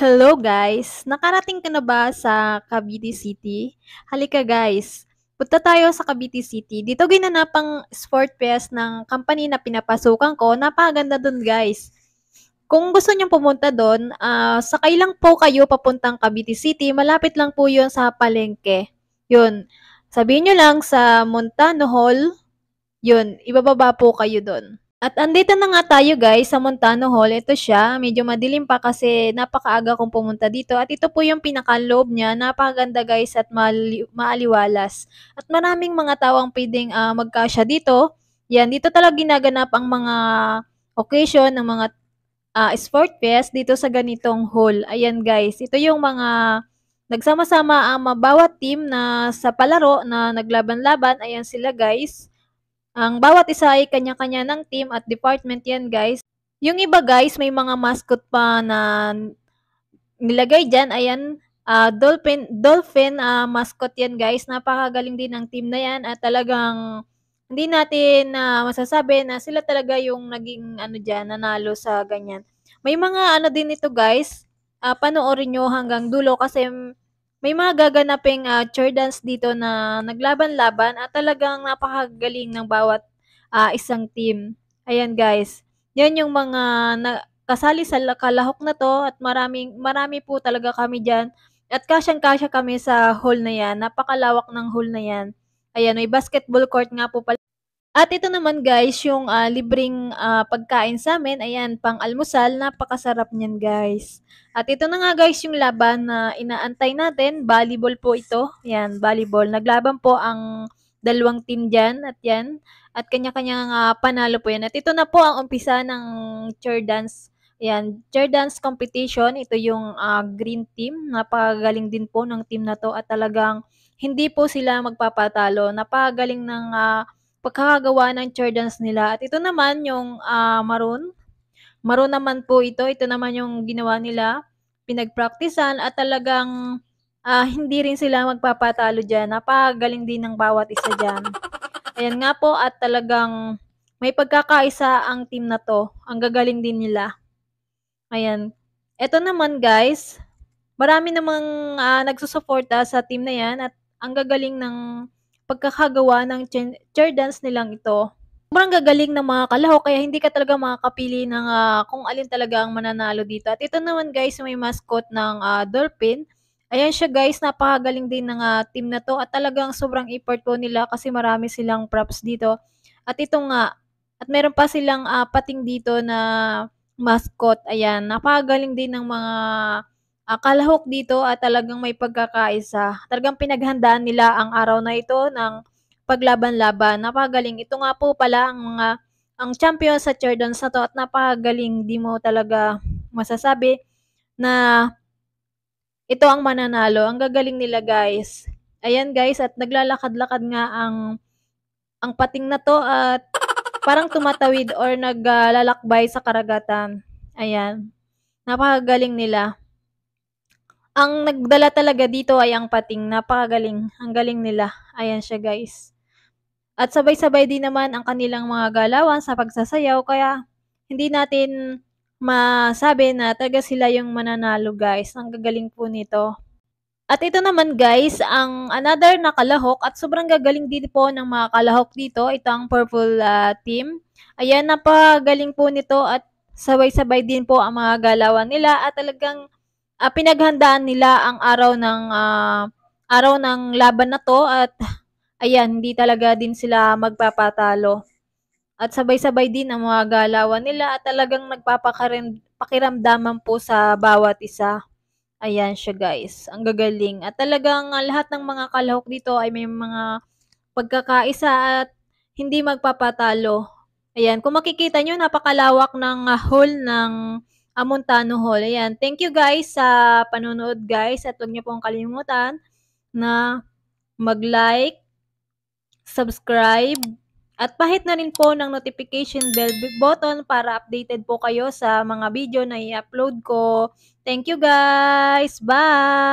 Hello guys! Nakarating ka na ba sa Cavite City? Halika guys, punta tayo sa Cavite City. Dito ginanap ang Sport Fest ng company na pinapasukan ko. Napakaganda dun guys. Kung gusto niyong pumunta dun, sakay lang po kayo papuntang Cavite City. Malapit lang po yun sa palengke. Yun. Sabihin nyo lang sa Montano Hall. Yun, ibababa po kayo dun. At andito na nga tayo guys sa Montano Hall. Ito siya, medyo madilim pa kasi napakaaga kong pumunta dito. At ito po yung pinakaloob niya. Napakaganda guys at maaliwalas. At maraming mga tao ang pwedeng magkasya dito. Yan, dito talaga ginaganap ang mga occasion ng mga sport fest dito sa ganitong hall. Ayan guys, ito yung mga nagsama-sama ang bawat team na sa palaro na naglaban-laban. Ayan sila guys. Ang bawat isa ay kanya-kanya ng team at department yan guys. Yung iba guys, may mga mascot pa na nilagay dyan. Ayan, dolphin mascot yan guys. Napakagaling din ng team na yan at talagang hindi natin masasabi na sila talaga yung naging dyan, nanalo sa ganyan. May mga din ito guys, panoorin nyo hanggang dulo kasi may mga gaganaping cheer dance dito na naglaban-laban at talagang napakagaling ng bawat isang team. Ayan guys, yan yung mga kasali sa kalahok na to at marami po talaga kami dyan. At kasyang-kasya kami sa hall na yan. Napakalawak ng hall na yan. Ayan, may basketball court nga po pala. At ito naman guys, yung libreng pagkain sa amin. Ayan, pang-almusal. Napakasarap niyan guys. At ito na nga guys yung laban na inaantay natin. Volleyball po ito. Ayan, volleyball. Naglaban po ang dalawang team dyan. At yan. At kanya-kanyang panalo po yan. At ito na po ang umpisa ng cheer dance. Ayan, cheer dance competition. Ito yung green team. Napakagaling din po ng team na to. At talagang hindi po sila magpapatalo. Napakagaling ng pagkakagawa ng cheer dance nila. At ito naman yung maroon. Maroon naman po ito. Ito naman yung ginawa nila. Pinagpraktisan at talagang hindi rin sila magpapatalo dyan. Napakagaling din ng bawat isa dyan. Ayan nga po at talagang may pagkakaisa ang team na to. Ang gagaling din nila. Ayan. Ito naman guys, marami namang nagsusuporta sa team na yan at ang gagaling ng pagkakagawa ng cheer dance nilang ito. Sobrang gagaling ng mga kalahok kaya hindi ka talaga makakapili ng kung alin talaga ang mananalo dito. At ito naman guys, may mascot ng dolphin. Ayan siya guys, napakagaling din ng team na to at talagang sobrang effort po nila kasi marami silang props dito. At ito nga, at meron pa silang pating dito na mascot. Ayan, napakagaling din ng mga kalahok dito at talagang may pagkakaisa. Talagang pinaghandaan nila ang araw na ito ng paglaban-laban. Napakagaling. Ito nga po pala ang champion sa cheer dance na to at napakagaling. Di mo talaga masasabi na ito ang mananalo. Ang gagaling nila guys. Ayan guys at naglalakad-lakad nga ang pating na to at parang tumatawid or naglalakbay sa karagatan. Ayan. Napakagaling nila. Ang nagdala talaga dito ay ang pating. Napakagaling. Ang galing nila. Ayan siya guys. At sabay-sabay din naman ang kanilang mga galawan sa pagsasayaw. Kaya hindi natin masabi na talaga sila yung mananalo guys. Ang gagaling po nito. At ito naman guys, ang another na kalahok at sobrang gagaling din po ng mga kalahok dito. Ito ang purple team. Ayan, napagaling po nito at sabay-sabay din po ang mga galawan nila at talagang pinaghandaan nila ang araw ng laban na to at ayan, hindi talaga din sila magpapatalo. At sabay-sabay din ang mga galawan nila at talagang nagpapakiramdaman po sa bawat isa. Ayan siya guys, ang gagaling. At talagang lahat ng mga kalahok dito ay may mga pagkakaisa at hindi magpapatalo. Ayan, kung makikita nyo, napakalawak ng hall ng Montano Hall. Ayan, thank you guys sa panonood guys at huwag niyo pong kalimutan na mag-like, subscribe, at pahit na rin po ng notification bell button para updated po kayo sa mga video na i-upload ko. Thank you guys! Bye!